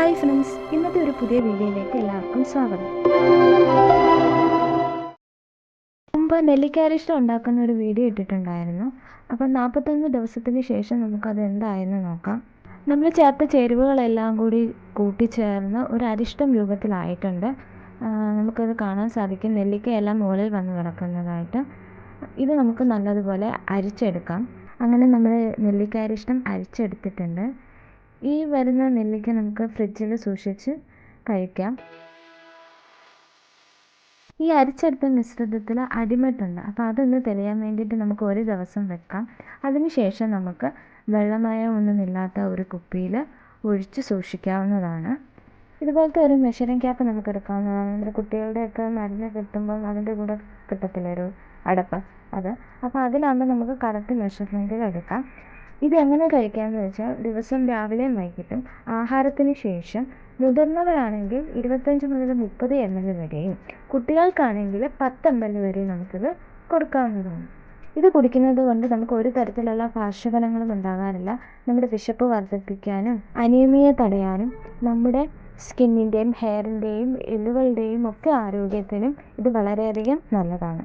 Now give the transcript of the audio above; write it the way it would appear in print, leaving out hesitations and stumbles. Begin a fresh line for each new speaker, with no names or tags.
Hi friends, ഇന്നത്തെ ഒരു പുതിയ വീഡിയോയിലേക്ക് എല്ലാവർക്കും സ്വാഗതം. മുമ്പ് നെല്ലിക്കാരിഷ്ടം ഉണ്ടാക്കുന്ന ഒരു വീഡിയോ ഇട്ടിട്ടുണ്ടായിരുന്നു. അപ്പം 41 ദിവസത്തിന് ശേഷം നമുക്കത് എന്തായെന്ന് നോക്കാം. നമ്മൾ ചേർത്ത ചേരുവകളെല്ലാം കൂടി കൂട്ടിച്ചേർന്ന് ഒരു അരിഷ്ടം രൂപത്തിലായിട്ടുണ്ട്. നമുക്കത് കാണാൻ സാധിക്കും, നെല്ലിക്കയെല്ലാം മുകളിൽ വന്ന് കിടക്കുന്നതായിട്ട്. ഇത് നമുക്ക് നല്ലതുപോലെ അരിച്ചെടുക്കാം. അങ്ങനെ നമ്മൾ നെല്ലിക്കാരിഷ്ടം അരിച്ചെടുത്തിട്ടുണ്ട്. ഈ വരുന്ന നെല്ലിക്ക നമുക്ക് ഫ്രിഡ്ജിൽ സൂക്ഷിച്ച് കഴിക്കാം. ഈ അരിച്ചെടുത്ത മിശ്രിതത്തിൽ അടിമട്ടുണ്ട്, അപ്പോൾ അതൊന്ന് തെളിയാൻ വേണ്ടിയിട്ട് നമുക്ക് ഒരു ദിവസം വെക്കാം. അതിനുശേഷം നമുക്ക് വെള്ളമയമൊന്നുമില്ലാത്ത ഒരു കുപ്പിയിൽ ഒഴിച്ച് സൂക്ഷിക്കാവുന്നതാണ്. ഇതുപോലത്തെ ഒരു മെഷറിംഗ് ക്യാപ്പ് നമുക്ക് എടുക്കാവുന്നതാണ്. നമ്മുടെ കുട്ടികളുടെയൊക്കെ മരുന്ന് കിട്ടുമ്പോൾ അതിൻ്റെ കൂടെ കിട്ടത്തില്ല ഒരു അടപ്പ്, അപ്പോൾ അതിലാകുമ്പോൾ നമുക്ക് കറക്റ്റ് മെഷർമെൻറ്റിൽ എടുക്കാം. ഇതെങ്ങനെ കഴിക്കാമെന്ന് വെച്ചാൽ ദിവസം രാവിലെയും വൈകിട്ടും ആഹാരത്തിന് ശേഷം മുതിർന്നവരാണെങ്കിൽ 25 മുതൽ 30 ml വരെയും കുട്ടികൾക്കാണെങ്കിൽ 10 ml വരെയും നമുക്കിത് കൊടുക്കാവുന്നതാണ്. ഇത് കുടിക്കുന്നത് കൊണ്ട് നമുക്ക് ഒരു തരത്തിലുള്ള പാർശ്വഫലങ്ങളും ഉണ്ടാകാറില്ല. നമ്മുടെ വിശപ്പ് വർദ്ധിപ്പിക്കാനും അനീമിയ തടയാനും നമ്മുടെ സ്കിന്നിൻ്റെയും ഹെയറിൻ്റെയും എല്ലുകളുടെയും ഒക്കെ ആരോഗ്യത്തിനും ഇത് വളരെയധികം നല്ലതാണ്.